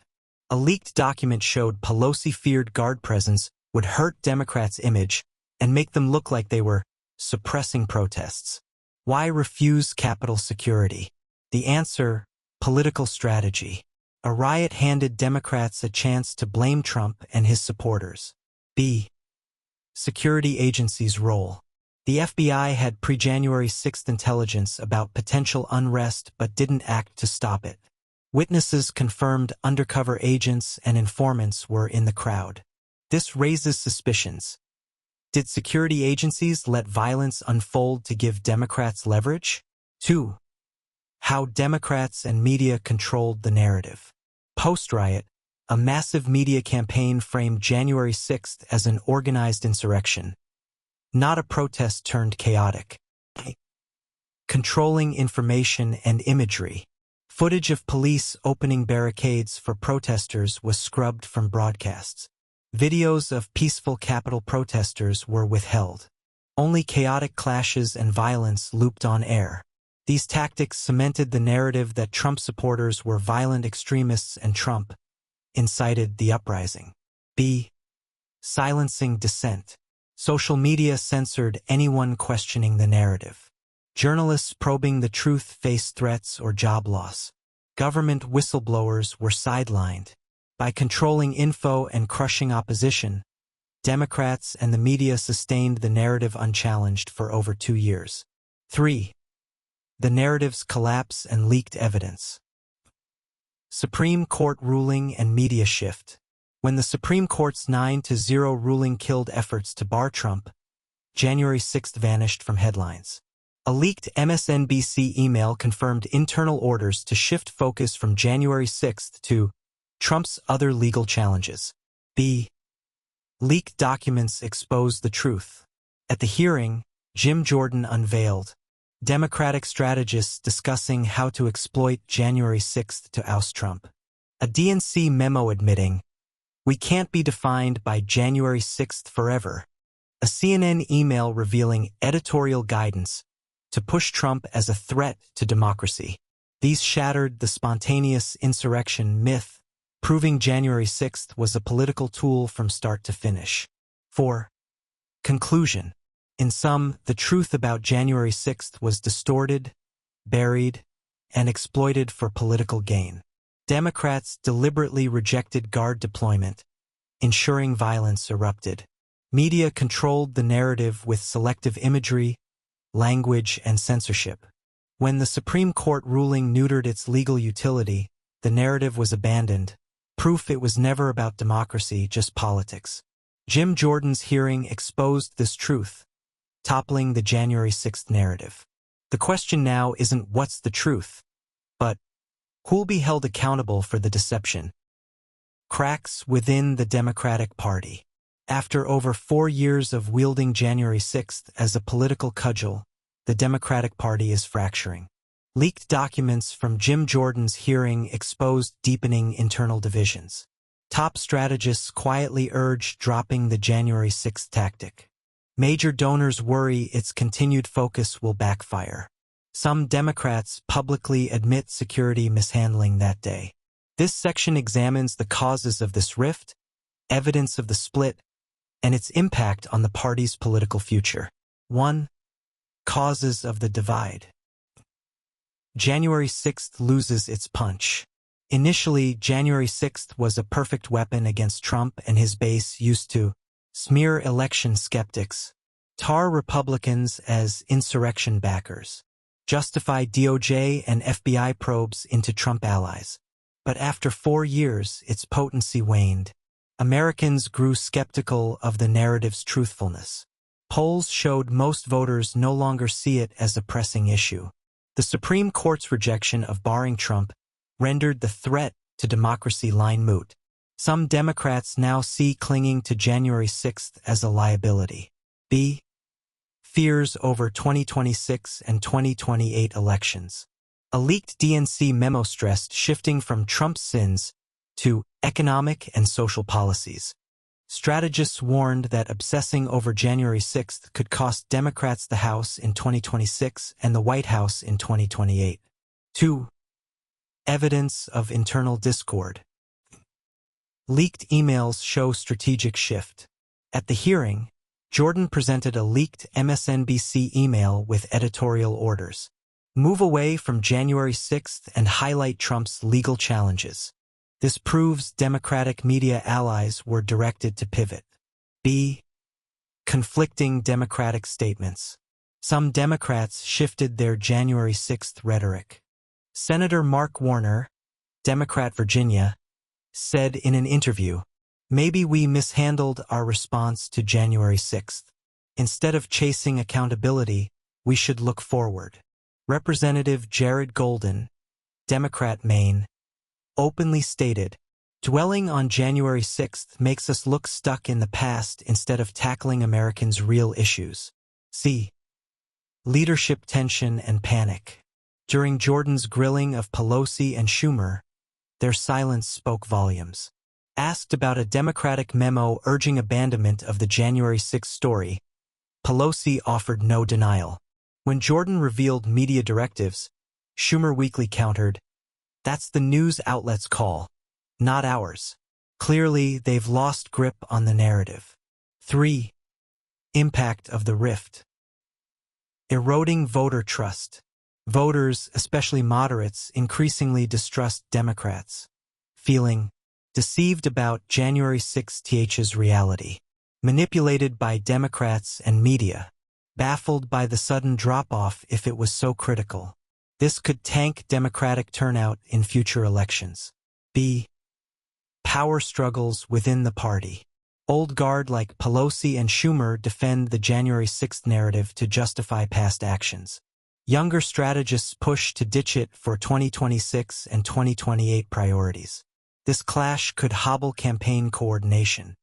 Speaker 1: A leaked document showed Pelosi feared Guard presence would hurt Democrats' image and make them look like they were suppressing protests. Why refuse Capitol security? The answer: political strategy. A riot handed Democrats a chance to blame Trump and his supporters. B. Security agencies' role. The FBI had pre-January 6th intelligence about potential unrest but didn't act to stop it. Witnesses confirmed undercover agents and informants were in the crowd. This raises suspicions. Did security agencies let violence unfold to give Democrats leverage? 2. How Democrats and media controlled the narrative. Post-riot, a massive media campaign framed January 6th as an organized insurrection, not a protest turned chaotic. Controlling information and imagery. Footage of police opening barricades for protesters was scrubbed from broadcasts. Videos of peaceful Capitol protesters were withheld. Only chaotic clashes and violence looped on air. These tactics cemented the narrative that Trump supporters were violent extremists and Trump incited the uprising. B. Silencing dissent. Social media censored anyone questioning the narrative. Journalists probing the truth faced threats or job loss. Government whistleblowers were sidelined. By controlling info and crushing opposition, Democrats and the media sustained the narrative unchallenged for over 2 years. 3. The narrative's collapse and leaked evidence. Supreme Court ruling and media shift. When the Supreme Court's 9-0 ruling killed efforts to bar Trump, January 6th vanished from headlines. A leaked MSNBC email confirmed internal orders to shift focus from January 6th to Trump's other legal challenges. B. Leaked documents expose the truth. At the hearing, Jim Jordan unveiled. Democratic strategists discussing how to exploit January 6th to oust Trump. A DNC memo admitting, "We can't be defined by January 6th forever." A CNN email revealing editorial guidance to push Trump as a threat to democracy. These shattered the spontaneous insurrection myth, proving January 6th was a political tool from start to finish. 4. Conclusion. In sum, the truth about January 6th was distorted, buried, and exploited for political gain. Democrats deliberately rejected guard deployment, ensuring violence erupted. Media controlled the narrative with selective imagery, language, and censorship. When the Supreme Court ruling neutered its legal utility, the narrative was abandoned, proof it was never about democracy, just politics. Jim Jordan's hearing exposed this truth, toppling the January 6th narrative. The question now isn't what's the truth, but who'll be held accountable for the deception? Cracks within the Democratic Party. After over 4 years of wielding January 6th as a political cudgel, the Democratic Party is fracturing. Leaked documents from Jim Jordan's hearing exposed deepening internal divisions. Top strategists quietly urged dropping the January 6th tactic. Major donors worry its continued focus will backfire. Some Democrats publicly admit security mishandling that day. This section examines the causes of this rift, evidence of the split, and its impact on the party's political future. 1. Causes of the divide. January 6th loses its punch. Initially, January 6th was a perfect weapon against Trump and his base used to smear election skeptics, tar Republicans as insurrection backers, justify DOJ and FBI probes into Trump allies. But after 4 years, its potency waned. Americans grew skeptical of the narrative's truthfulness. Polls showed most voters no longer see it as a pressing issue. The Supreme Court's rejection of barring Trump rendered the threat to democracy line moot. Some Democrats now see clinging to January 6th as a liability. B. Fears over 2026 and 2028 elections. A leaked DNC memo stressed shifting from Trump's sins to economic and social policies. Strategists warned that obsessing over January 6th could cost Democrats the House in 2026 and the White House in 2028. 2. Evidence of internal discord. Leaked emails show strategic shift. At the hearing, Jordan presented a leaked MSNBC email with editorial orders. Move away from January 6th and highlight Trump's legal challenges. This proves Democratic media allies were directed to pivot. B. Conflicting Democratic statements. Some Democrats shifted their January 6th rhetoric. Senator Mark Warner, Democrat Virginia, said in an interview, "Maybe we mishandled our response to January 6th. Instead of chasing accountability, we should look forward." Representative Jared Golden, Democrat Maine, openly stated, "Dwelling on January 6th makes us look stuck in the past instead of tackling Americans' real issues." C. Leadership tension and panic. During Jordan's grilling of Pelosi and Schumer, their silence spoke volumes. Asked about a Democratic memo urging abandonment of the January 6th story, Pelosi offered no denial. When Jordan revealed media directives, Schumer weakly countered, "That's the news outlet's call, not ours." Clearly, they've lost grip on the narrative. 3. Impact of the rift. Eroding voter trust. Voters, especially moderates, increasingly distrust Democrats, feeling deceived about January 6th's reality, manipulated by Democrats and media, baffled by the sudden drop-off if it was so critical. This could tank Democratic turnout in future elections. B. Power struggles within the party. Old guard like Pelosi and Schumer defend the January 6th narrative to justify past actions. Younger strategists push to ditch it for 2026 and 2028 priorities. This clash could hobble campaign coordination.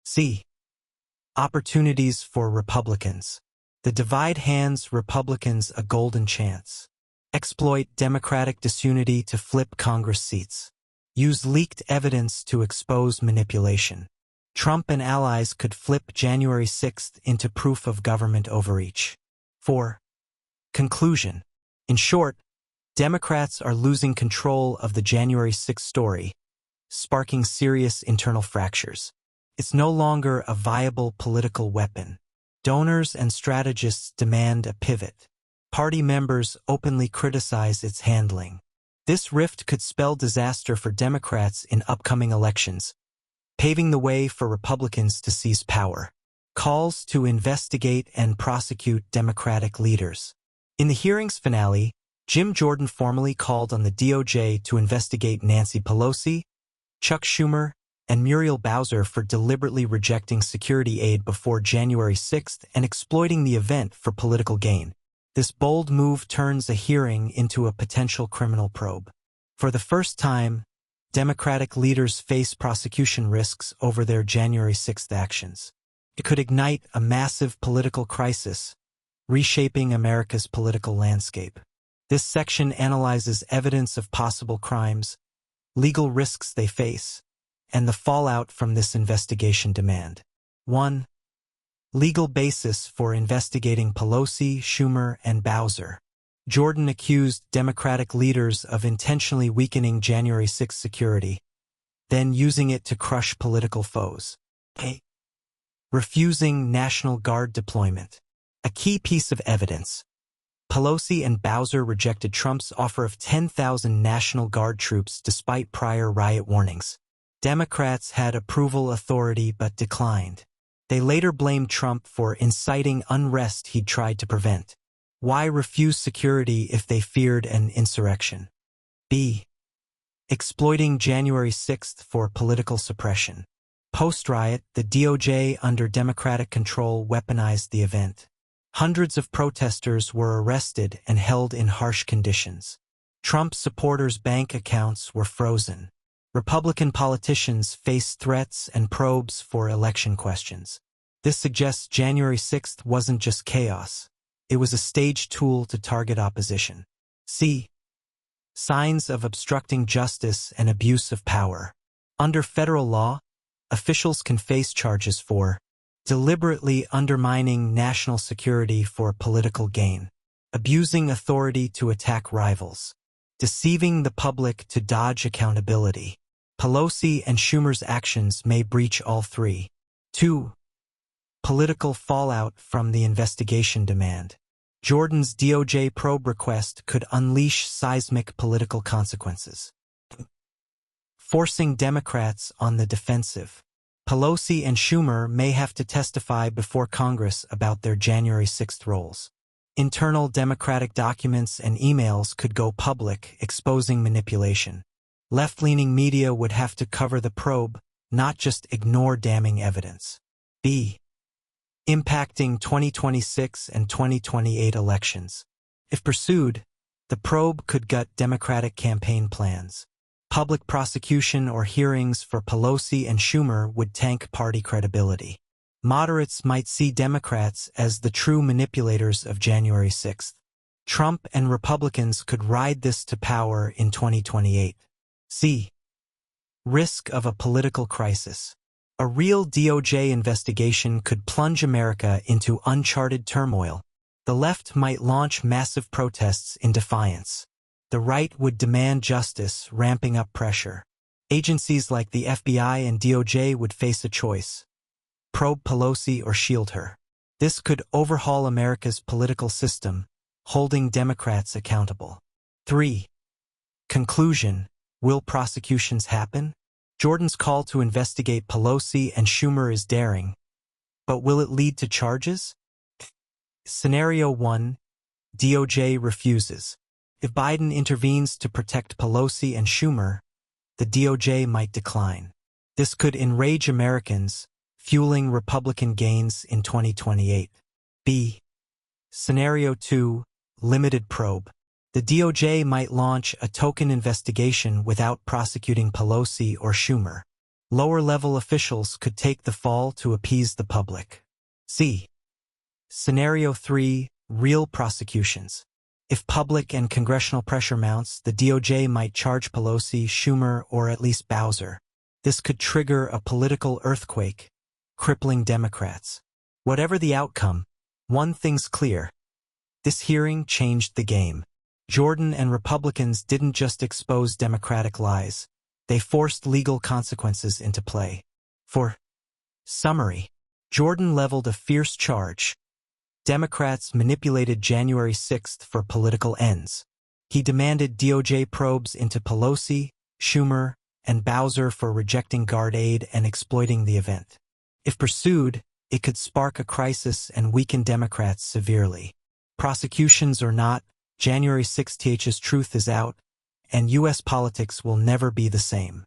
Speaker 1: C. Opportunities for Republicans. The divide hands Republicans a golden chance. Exploit Democratic disunity to flip Congress seats. Use leaked evidence to expose manipulation. Trump and allies could flip January 6th into proof of government overreach. 4. Conclusion. In short, Democrats are losing control of the January 6th story, sparking serious internal fractures. It's no longer a viable political weapon. Donors and strategists demand a pivot. Party members openly criticize its handling. This rift could spell disaster for Democrats in upcoming elections, paving the way for Republicans to seize power. Calls to investigate and prosecute Democratic leaders. In the hearings finale, Jim Jordan formally called on the DOJ to investigate Nancy Pelosi, Chuck Schumer, and Muriel Bowser for deliberately rejecting security aid before January 6th and exploiting the event for political gain. This bold move turns a hearing into a potential criminal probe. For the first time, Democratic leaders face prosecution risks over their January 6th actions. It could ignite a massive political crisis, reshaping America's political landscape. This section analyzes evidence of possible crimes, legal risks they face, and the fallout from this investigation demand. 1. Legal basis for investigating Pelosi, Schumer, and Bowser. Jordan accused Democratic leaders of intentionally weakening January 6 security, then using it to crush political foes. A. Refusing National Guard deployment. A key piece of evidence. Pelosi and Bowser rejected Trump's offer of 10,000 National Guard troops despite prior riot warnings. Democrats had approval authority but declined. They later blamed Trump for inciting unrest he'd tried to prevent. Why refuse security if they feared an insurrection? B. Exploiting January 6th for political suppression. Post-riot, the DOJ under Democratic control weaponized the event. Hundreds of protesters were arrested and held in harsh conditions. Trump supporters' bank accounts were frozen. Republican politicians faced threats and probes for election questions. This suggests January 6th wasn't just chaos. It was a staged tool to target opposition. C. Signs of obstructing justice and abuse of power. Under federal law, officials can face charges for deliberately undermining national security for political gain, abusing authority to attack rivals, deceiving the public to dodge accountability. Pelosi and Schumer's actions may breach all three. 2. Political fallout from the investigation demand. Jordan's DOJ probe request could unleash seismic political consequences, forcing Democrats on the defensive. Pelosi and Schumer may have to testify before Congress about their January 6th roles. Internal Democratic documents and emails could go public, exposing manipulation. Left-leaning media would have to cover the probe, not just ignore damning evidence. B. Impacting 2026 and 2028 elections. If pursued, the probe could gut Democratic campaign plans. Public prosecution or hearings for Pelosi and Schumer would tank party credibility. Moderates might see Democrats as the true manipulators of January 6th. Trump and Republicans could ride this to power in 2028. C. Risk of a political crisis. A real DOJ investigation could plunge America into uncharted turmoil. The left might launch massive protests in defiance. The right would demand justice, ramping up pressure. Agencies like the FBI and DOJ would face a choice: probe Pelosi or shield her. This could overhaul America's political system, holding Democrats accountable. 3. Conclusion. Will prosecutions happen? Jordan's call to investigate Pelosi and Schumer is daring, but will it lead to charges? Scenario 1. DOJ refuses. If Biden intervenes to protect Pelosi and Schumer, the DOJ might decline. This could enrage Americans, fueling Republican gains in 2028. B. Scenario 2. Limited probe. The DOJ might launch a token investigation without prosecuting Pelosi or Schumer. Lower-level officials could take the fall to appease the public. C. Scenario 3. Real prosecutions. If public and congressional pressure mounts, the DOJ might charge Pelosi, Schumer, or at least Bowser. This could trigger a political earthquake, crippling Democrats. Whatever the outcome, one thing's clear. This hearing changed the game. Jordan and Republicans didn't just expose Democratic lies. They forced legal consequences into play. For summary, Jordan leveled a fierce charge. Democrats manipulated January 6th for political ends. He demanded DOJ probes into Pelosi, Schumer, and Bowser for rejecting guard aid and exploiting the event. If pursued, it could spark a crisis and weaken Democrats severely. Prosecutions or not, January 6th's truth is out, and U.S. politics will never be the same.